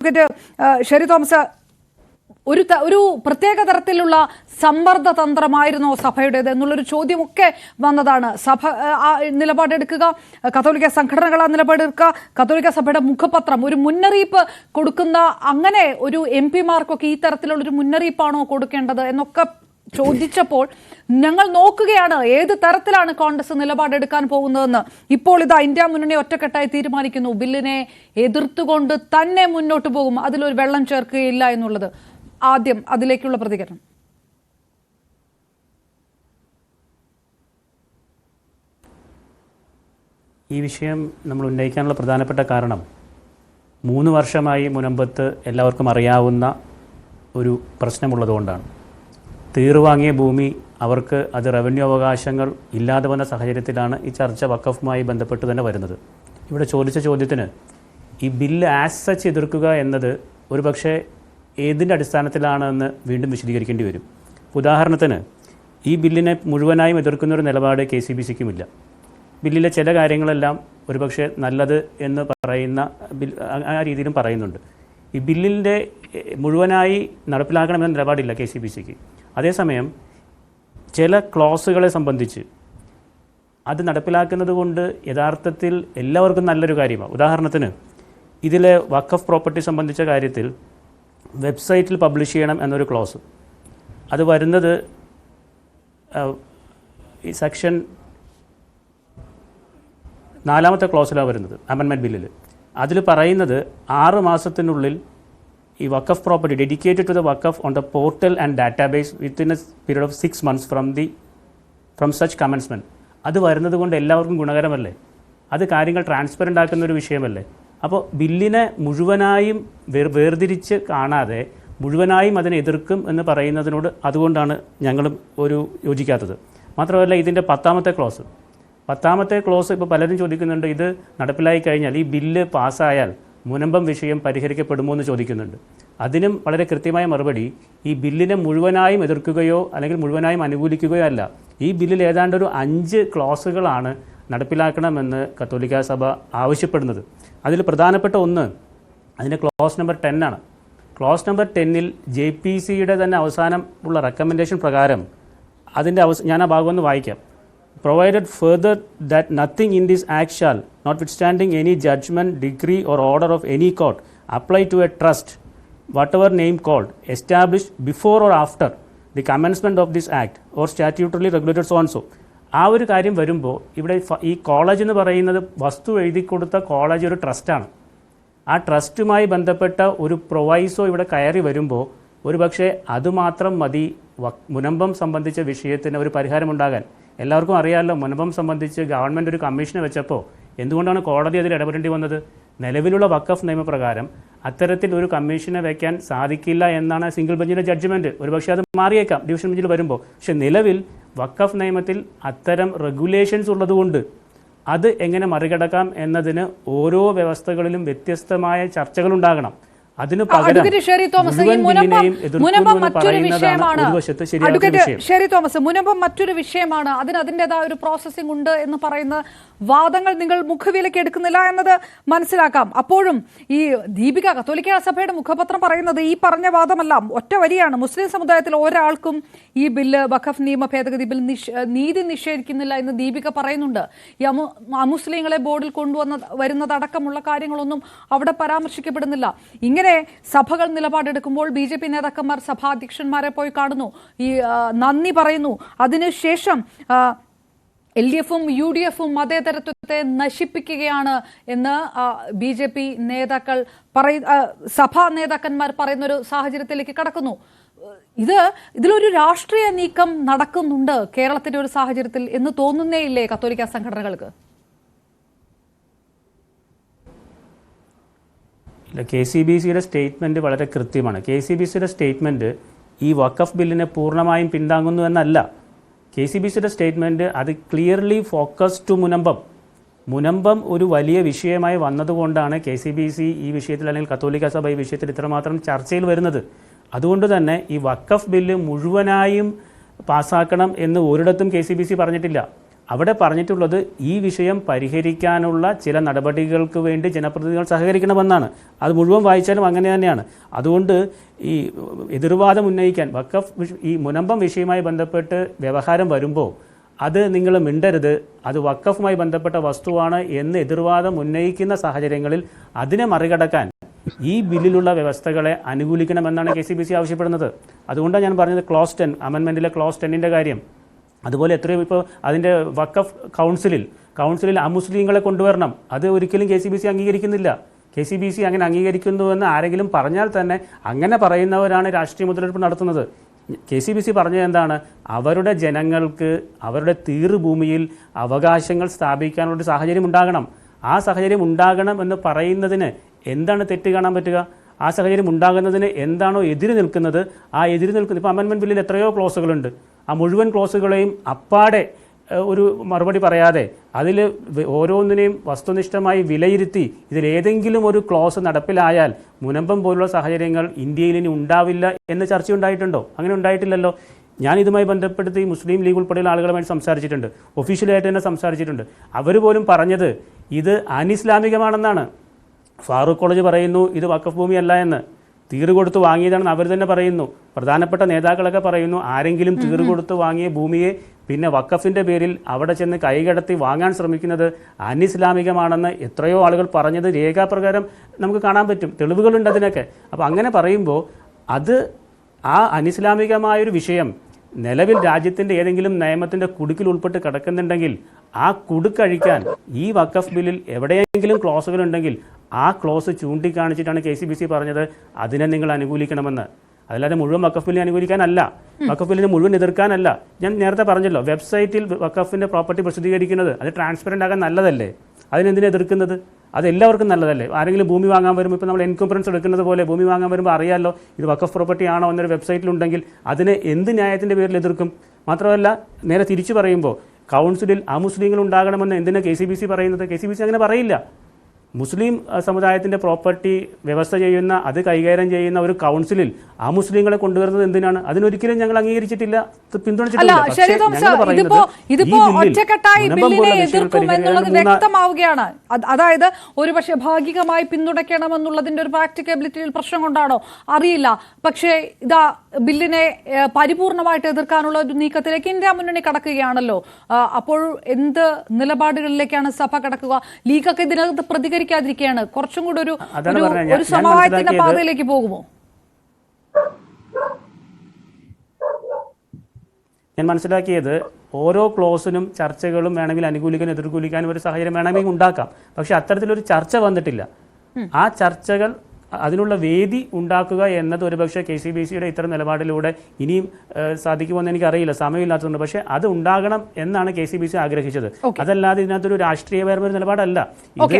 Sherry Thomas, ഒരു പ്രത്യേക തരത്തിലുള്ള സമ്മർദ്ദ തന്ത്രമായിരുന്നോ സഭയുടേത് എന്നുള്ളൊരു ചോദ്യമൊക്കെ വന്നതാണ്. സഭ നിലപാടെടുക്കുക, കത്തോലിക്ക സംഘടനകൾ ആ നിലപാടെടുക്കുക, കത്തോലിക്ക സഭയുടെ മുഖപത്രം ഒരു മുന്നറിയിപ്പ് കൊടുക്കുന്ന, അങ്ങനെ ഒരു MP-മാർക്കൊക്കെ ഈ തരത്തിലുള്ളൊരു മുന്നറിയിപ്പാണോ കൊടുക്കേണ്ടത് എന്നൊക്കെ ചോദിച്ചപ്പോൾ ഞങ്ങൾ നോക്കുകയാണ് ഏത് തരത്തിലാണ് കോൺഗ്രസ് നിലപാടെടുക്കാൻ പോകുന്നതെന്ന്. ഇപ്പോൾ ഇതാ ഇന്ത്യ മുന്നണി ഒറ്റക്കെട്ടായി തീരുമാനിക്കുന്നു, ബില്ലിനെ എതിർത്തുകൊണ്ട് തന്നെ മുന്നോട്ട് പോകും, അതിലൊരു വെള്ളം ചേർക്കുകയില്ല എന്നുള്ളത്. ആദ്യം അതിലേക്കുള്ള പ്രതികരണം. ഈ വിഷയം നമ്മൾ ഉന്നയിക്കാനുള്ള പ്രധാനപ്പെട്ട കാരണം 3 വർഷമായി മുനമ്പത്ത് എല്ലാവർക്കും അറിയാവുന്ന ഒരു പ്രശ്നമുള്ളതുകൊണ്ടാണ്. തീർവാങ്ങിയ ഭൂമി അവർക്ക് അത് റവന്യൂ അവകാശങ്ങൾ ഇല്ലാതെ വന്ന സാഹചര്യത്തിലാണ് ഈ ചർച്ച വഖഫുമായി ബന്ധപ്പെട്ട് തന്നെ വരുന്നത്. ഇവിടെ ചോദിച്ച ചോദ്യത്തിന് ഈ ബില്ല് ആസ് സച്ച് എതിർക്കുക എന്നത് ഒരുപക്ഷെ ഏതിൻ്റെ അടിസ്ഥാനത്തിലാണെന്ന് വീണ്ടും വിശദീകരിക്കേണ്ടി വരും. ഉദാഹരണത്തിന് ഈ ബില്ലിനെ മുഴുവനായും എതിർക്കുന്നൊരു നിലപാട് KCBCക്കുമില്ല. ബില്ലിലെ ചില കാര്യങ്ങളെല്ലാം ഒരുപക്ഷെ നല്ലത് എന്ന് പറയുന്ന ആ രീതിയിലും പറയുന്നുണ്ട്. ഈ ബില്ലിൻ്റെ മുഴുവനായി നടപ്പിലാക്കണമെന്ന നിലപാടില്ല KCBCക്ക്. അതേസമയം ചില ക്ലോസുകളെ സംബന്ധിച്ച് അത് നടപ്പിലാക്കുന്നത് കൊണ്ട് യഥാർത്ഥത്തിൽ എല്ലാവർക്കും നല്ലൊരു കാര്യമാണ്. ഉദാഹരണത്തിന് ഇതിലെ വഖഫ് പ്രോപ്പർട്ടി സംബന്ധിച്ച കാര്യത്തിൽ വെബ്സൈറ്റിൽ പബ്ലിഷ് ചെയ്യണം എന്നൊരു ക്ലോസ്, അത് വരുന്നത് ഈ സെക്ഷൻ 4ാമത്തെ ക്ലോസിലാണ് വരുന്നത് അമെൻമെൻറ്റ് ബില്ലിൽ. അതിൽ പറയുന്നത് 6 മാസത്തിനുള്ളിൽ ഈ വഖഫ് പ്രോപ്പർട്ടി ഡെഡിക്കേറ്റഡ് ടു ദ വഖഫ് on the portal and database within a period of 6 months from such commencement. അത് വരുന്നത് കൊണ്ട് എല്ലാവർക്കും ഗുണകരമല്ലേ? അത് കാര്യങ്ങൾ ട്രാൻസ്പെറൻ്റ് ആക്കുന്ന ഒരു വിഷയമല്ലേ? അപ്പോൾ ബില്ലിനെ മുഴുവനായും വേർതിരിച്ച് കാണാതെ മുഴുവനായും അതിനെ എതിർക്കും എന്ന് പറയുന്നതിനോട് അതുകൊണ്ടാണ് ഞങ്ങളും യോജിക്കാത്തത്. മാത്രമല്ല ഇതിൻ്റെ 10ാമത്തെ ക്ലോസ് ഇപ്പോൾ പലരും ചോദിക്കുന്നുണ്ട്, ഇത് നടപ്പിലായി കഴിഞ്ഞാൽ ഈ ബില്ല് പാസ്സായാൽ മുനമ്പം വിഷയം പരിഹരിക്കപ്പെടുമോ എന്ന് ചോദിക്കുന്നുണ്ട്. അതിനും വളരെ കൃത്യമായ മറുപടി, ഈ ബില്ലിനെ മുഴുവനായും എതിർക്കുകയോ അല്ലെങ്കിൽ മുഴുവനായും അനുകൂലിക്കുകയോ അല്ല. ഈ ബില്ലിൽ ഏതാണ്ട് ഒരു 5 ക്ലോസുകളാണ് നടപ്പിലാക്കണമെന്ന് കത്തോലിക്ക സഭ ആവശ്യപ്പെടുന്നത്. അതിൽ പ്രധാനപ്പെട്ട ഒന്ന് അതിൻ്റെ ക്ലോസ് നമ്പർ 10 ആണ്. ക്ലോസ് നമ്പർ 10-ൽ JPCയുടെ തന്നെ അവസാനം ഉള്ള റെക്കമെൻഡേഷൻ പ്രകാരം അതിൻ്റെ ഞാൻ ആ ഭാഗം ഒന്ന് വായിക്കാം. Provided further that nothing in this act shall, notwithstanding any judgment, decree or order of any court, apply to a trust, whatever name called, established before or after the commencement of this act or statutorily regulated so and so. ആ ഒരു കാര്യം വരുമ്പോൾ ഇവിടെ ഈ college എന്ന് പറയുന്നത് വസ്തു എഴുതി കൊടുത്ത കോളേജ് ഒരു ട്രസ്റ്റാണ്. ആ ട്രസ്റ്റുമായി ബന്ധപ്പെട്ട ഒരു പ്രൊവൈസോ ഇവിടെ കയറി വരുമ്പോൾ ഒരുപക്ഷെ അതുമാത്രം മതി മുനമ്പം സംബന്ധിച്ച വിഷയത്തിന് ഒരു പരിഹാരമുണ്ടാകാൻ. എല്ലാവർക്കും അറിയാമല്ലോ, മുനമ്പം സംബന്ധിച്ച് ഗവൺമെൻറ് ഒരു കമ്മീഷനെ വെച്ചപ്പോൾ എന്തുകൊണ്ടാണ് കോടതി അതിൽ ഇടപെടേണ്ടി വന്നത്? നിലവിലുള്ള വഖഫ് നിയമപ്രകാരം അത്തരത്തിൽ ഒരു കമ്മീഷനെ വയ്ക്കാൻ സാധിക്കില്ല എന്നാണ് സിംഗിൾ ബെഞ്ചിൻ്റെ ജഡ്ജ്മെൻറ്റ്. ഒരുപക്ഷെ അത് മാറിയേക്കാം ഡിവിഷൻ ബെഞ്ചിൽ വരുമ്പോൾ. പക്ഷേ നിലവിൽ വഖഫ് നിയമത്തിൽ അത്തരം റെഗുലേഷൻസ് ഉള്ളതുകൊണ്ട് അത് എങ്ങനെ മറികടക്കാം എന്നതിന് ഓരോ വ്യവസ്ഥകളിലും വ്യത്യസ്തമായ ചർച്ചകളുണ്ടാകണം. അതിന് പകരം മുനമ്പം മറ്റൊരു വിഷയമാണ്, അതിന് അതിൻ്റെതായ ഒരു പ്രോസസ്സിംഗ് ഉണ്ട് എന്ന് പറയുന്ന വാദങ്ങൾ നിങ്ങൾ മുഖവിലേക്ക് എടുക്കുന്നില്ല എന്നത് മനസ്സിലാക്കാം. അപ്പോഴും ഈ ദീപിക കത്തോലിക്ക സഭയുടെ മുഖപത്രം പറയുന്നത് ഈ പറഞ്ഞ വാദമല്ല, ഒറ്റ വരിയാണ്. മുസ്ലിം സമുദായത്തിൽ ഒരാൾക്കും ഈ ബില്ല് വഖഫ് നിയമ ഭേദഗതി ബിൽ നീതി നിഷേധിക്കുന്നില്ല എന്ന് ദീപിക പറയുന്നുണ്ട്. ഈ അമുസ്ലിങ്ങളെ ബോർഡിൽ വരുന്നതടക്കമുള്ള കാര്യങ്ങളൊന്നും അവിടെ പരാമർശിക്കപ്പെടുന്നില്ല. ഇങ്ങനെ സഭകൾ നിലപാടെടുക്കുമ്പോൾ BJP നേതാക്കന്മാർ സഭാധ്യക്ഷന്മാരെ പോയി കാണുന്നു, ഈ നന്ദി പറയുന്നു. അതിനുശേഷം LDFും UDFും മതേതരത്വത്തെ നശിപ്പിക്കുകയാണ് എന്ന് BJP നേതാക്കൾ സഭാ നേതാക്കന്മാർ പറയുന്നൊരു സാഹചര്യത്തിലേക്ക് കടക്കുന്നു. ഇതിലൊരു രാഷ്ട്രീയ നീക്കം നടക്കുന്നുണ്ട് കേരളത്തിന്റെ ഒരു സാഹചര്യത്തിൽ എന്ന് തോന്നുന്നേയില്ലേ കത്തോലിക്ക സംഘടനകൾക്ക്? ഇല്ല, KCBCയുടെ സ്റ്റേറ്റ്മെൻറ്റ് വളരെ കൃത്യമാണ്. KCBCയുടെ സ്റ്റേറ്റ്മെൻറ്റ് ഈ വഖഫ് ബില്ലിനെ പൂർണ്ണമായും പിന്താങ്ങുന്നു എന്നല്ല. KCBCയുടെ സ്റ്റേറ്റ്മെൻറ്റ് അത് ക്ലിയർലി ഫോക്കസ് ടു മുനമ്പം ഒരു വലിയ വിഷയമായി വന്നതുകൊണ്ടാണ് KCBC ഈ വിഷയത്തിൽ അല്ലെങ്കിൽ കത്തോലിക്ക സഭ ഈ വിഷയത്തിൽ ഇത്രമാത്രം ചർച്ചയിൽ വരുന്നത്. അതുകൊണ്ട് തന്നെ ഈ വഖഫ് ബില്ല് മുഴുവനായും പാസ്സാക്കണം എന്ന് ഒരിടത്തും KCBC പറഞ്ഞിട്ടില്ല. അവിടെ പറഞ്ഞിട്ടുള്ളത് ഈ വിഷയം പരിഹരിക്കാനുള്ള ചില നടപടികൾക്ക് വേണ്ടി ജനപ്രതിനിധികൾ സഹകരിക്കണമെന്നാണ്. അത് മുഴുവൻ വായിച്ചാലും അങ്ങനെ തന്നെയാണ്. അതുകൊണ്ട് ഈ എതിർവാദം ഉന്നയിക്കാൻ ഈ മുനമ്പം വിഷയവുമായി ബന്ധപ്പെട്ട് വ്യവഹാരം വരുമ്പോൾ അത് നിങ്ങൾ മിണ്ടരുത്, അത് വഖഫുമായി ബന്ധപ്പെട്ട വസ്തുവാണ് എന്ന് എതിർവാദം ഉന്നയിക്കുന്ന സാഹചര്യങ്ങളിൽ അതിനെ മറികടക്കാൻ ഈ ബില്ലിലുള്ള വ്യവസ്ഥകളെ അനുകൂലിക്കണമെന്നാണ് KCBC ആവശ്യപ്പെടുന്നത്. അതുകൊണ്ടാണ് ഞാൻ പറഞ്ഞത് ക്ലോസ് 10 അമെൻമെൻറ്റിലെ ക്ലോസ് 10-ന്റെ കാര്യം. അതുപോലെ എത്രയോ ഇപ്പോൾ അതിൻ്റെ വഖഫ് കൗൺസിലിൽ അമുസ്ലിങ്ങളെ കൊണ്ടുവരണം. അത് ഒരിക്കലും KCBC അംഗീകരിക്കുന്നില്ല. KCBC അങ്ങനെ അംഗീകരിക്കുന്നുവെന്ന് ആരെങ്കിലും പറഞ്ഞാൽ തന്നെ അങ്ങനെ പറയുന്നവരാണ് രാഷ്ട്രീയ മുതലെടുപ്പ് നടത്തുന്നത്. KCBC പറഞ്ഞത് എന്താണ്? അവരുടെ ജനങ്ങൾക്ക് അവരുടെ തീർഭൂമിയിൽ അവകാശങ്ങൾ സ്ഥാപിക്കാനുള്ള സാഹചര്യം ഉണ്ടാകണം. ആ സാഹചര്യം ഉണ്ടാകണം എന്ന് പറയുന്നതിന് എന്താണ് തെറ്റ് കാണാൻ പറ്റുക? ആ സാഹചര്യം ഉണ്ടാകുന്നതിന് എന്താണോ എതിര് നിൽക്കുന്നത്, ആ എതിര് നിൽക്കുന്നത് ഇപ്പോൾ അമെൻമെൻറ്റ് ബില്ലിൽ എത്രയോ ക്ലോസുകളുണ്ട്. ആ മുഴുവൻ ക്ലോസുകളെയും അപ്പാടെ ഒരു മറുപടി പറയാതെ അതിൽ ഓരോന്നിനെയും വസ്തുനിഷ്ഠമായി വിലയിരുത്തി ഇതിലേതെങ്കിലും ഒരു ക്ലോസ് നടപ്പിലായാൽ മുനമ്പം പോലുള്ള സാഹചര്യങ്ങൾ ഇന്ത്യയിൽ ഇനി ഉണ്ടാവില്ല എന്ന് ചർച്ചയുണ്ടായിട്ടുണ്ടോ? അങ്ങനെ ഉണ്ടായിട്ടില്ലല്ലോ. ഞാൻ ഇതുമായി ബന്ധപ്പെടുത്തി മുസ്ലിം ലീഗ് ഉൾപ്പെടെയുള്ള ആളുകളുമായി സംസാരിച്ചിട്ടുണ്ട്, ഒഫീഷ്യലായിട്ട് തന്നെ സംസാരിച്ചിട്ടുണ്ട്. അവർ പോലും പറഞ്ഞത് ഇത് അനിസ്ലാമികമാണെന്നാണ്. ഫാറൂഖ് കോളേജ് പറയുന്നു ഇത് വഖഫ് ഭൂമിയല്ല എന്ന്. തീറ് കൊടുത്ത് വാങ്ങിയതാണെന്ന് അവർ തന്നെ പറയുന്നു. പ്രധാനപ്പെട്ട നേതാക്കളൊക്കെ പറയുന്നു ആരെങ്കിലും തീറ് കൊടുത്ത് വാങ്ങിയ ഭൂമിയെ പിന്നെ വഖഫിൻ്റെ പേരിൽ അവിടെ ചെന്ന് കൈകടത്തി വാങ്ങാൻ ശ്രമിക്കുന്നത് അനിസ്ലാമികമാണെന്ന് എത്രയോ ആളുകൾ പറഞ്ഞത് രേഖാപ്രകാരം നമുക്ക് കാണാൻ പറ്റും, തെളിവുകളുണ്ട് അതിനൊക്കെ. അപ്പോൾ അങ്ങനെ പറയുമ്പോൾ അത് ആ അനിസ്ലാമികമായൊരു വിഷയം നിലവിൽ രാജ്യത്തിൻ്റെ ഏതെങ്കിലും നിയമത്തിൻ്റെ കുടുക്കിൽ ഉൾപ്പെട്ട് കിടക്കുന്നുണ്ടെങ്കിൽ ആ കുടുക്കഴിക്കാൻ ഈ വഖഫ് ബില്ലിൽ എവിടെയെങ്കിലും ക്ലോസുകളുണ്ടെങ്കിൽ ആ ക്ലോസ് ചൂണ്ടിക്കാണിച്ചിട്ടാണ് KCBC പറഞ്ഞത് അതിനെ നിങ്ങൾ അനുകൂലിക്കണമെന്ന്. അതല്ലാതെ മുഴുവൻ വഖഫ് ബില്ലിനെ അനുകൂലിക്കാനല്ല, വഖഫ് ബില്ലിനെ മുഴുവൻ എതിർക്കാനല്ല. ഞാൻ നേരത്തെ പറഞ്ഞല്ലോ, വെബ്സൈറ്റിൽ വഖഫിൻ്റെ പ്രോപ്പർട്ടി പ്രസിദ്ധീകരിക്കുന്നത് അത് ട്രാൻസ്പെറൻ്റ് ആകാൻ നല്ലതല്ലേ? അതിനെന്തിനാ എതിർക്കുന്നത്? അത് എല്ലാവർക്കും നല്ലതല്ലേ? ആരെങ്കിലും ഭൂമി വാങ്ങാൻ വരുമ്പോൾ ഇപ്പോൾ നമ്മൾ എൻകംപ്രൻസ് എടുക്കുന്നത് പോലെ ഭൂമി വാങ്ങാൻ വരുമ്പോൾ അറിയാമല്ലോ ഇത് വഖഫ് പ്രോപ്പർട്ടി ആണോ എന്നൊരു വെബ്സൈറ്റിലുണ്ടെങ്കിൽ അതിനെ എന്ത് ന്യായത്തിൻ്റെ പേരിൽ എതിർക്കും? മാത്രമല്ല നേരെ തിരിച്ചു പറയുമ്പോൾ കൗൺസിലിൽ അമുസ്ലിങ്ങൾ ഉണ്ടാകണമെന്ന് എന്തിനാണ് KCBC പറയുന്നത്? KCBC അങ്ങനെ പറയില്ല. മുസ്ലിം സമുദായത്തിൻ്റെ പ്രോപ്പർട്ടി വ്യവസ്ഥ ചെയ്യുന്ന അത് കൈകാര്യം ചെയ്യുന്ന ഒരു കൗൺസിലിൽ ആ മുസ്ലിങ്ങളെ കൊണ്ടുവരുന്നത് എന്തിനാണ്? അതിനൊരിക്കലും ഞങ്ങൾ അംഗീകരിച്ചിട്ടില്ല, പിന്തുണച്ചിട്ടില്ല. ഒറ്റക്കെട്ടായി ബില്ലിനെ എതിർക്കും എന്നുള്ളത് വ്യക്തമാവുകയാണ്. അതായത് ഒരുപക്ഷെ ഭാഗികമായി പിന്തുണയ്ക്കണമെന്നുള്ളതിന്റെ ഒരു പ്രാക്ടിക്കബിലിറ്റിയിൽ പ്രശ്നം കൊണ്ടാണോ അറിയില്ല. പക്ഷേ ഇതാ ബില്ലിനെ പരിപൂർണമായിട്ട് എതിർക്കാനുള്ള ഒരു നീക്കത്തിലേക്ക് ഇന്ത്യ മുന്നണി കടക്കുകയാണല്ലോ. അപ്പോൾ എന്ത് നിലപാടുകളിലേക്കാണ് സഭ കടക്കുക? ലീഗൊക്കെ ഇതിനകത്ത് പ്രതികരിക്കാതിരിക്കുകയാണ്. കുറച്ചും കൂടി ഒരു സമവായത്തിന്റെ പാതയിലേക്ക് പോകുമോ? ഞാൻ മനസ്സിലാക്കിയത് ഓരോ ക്ലോസിനും ചർച്ചകളും വേണമെങ്കിൽ അനുകൂലിക്കാനും എതിർകൂലിക്കാനും ഒരു സാഹചര്യം വേണമെങ്കിൽ ഉണ്ടാക്കാം. പക്ഷെ അത്തരത്തിലൊരു ചർച്ച വന്നിട്ടില്ല. ആ ചർച്ചകൾ അതിനുള്ള വേദി ഉണ്ടാക്കുക എന്നത് ഒരുപക്ഷെ KCBCയുടെ ഇത്തരം നിലപാടിലൂടെ ഇനിയും സാധിക്കുമെന്ന് എനിക്കറിയില്ല, സമയമില്ലാത്തതുകൊണ്ട്. പക്ഷേ അത് ഉണ്ടാകണം എന്നാണ് KCBC ആഗ്രഹിച്ചത്. അതല്ലാതെ ഇതിനകത്തൊരു രാഷ്ട്രീയപരമായ നിലപാടല്ല ഇത്.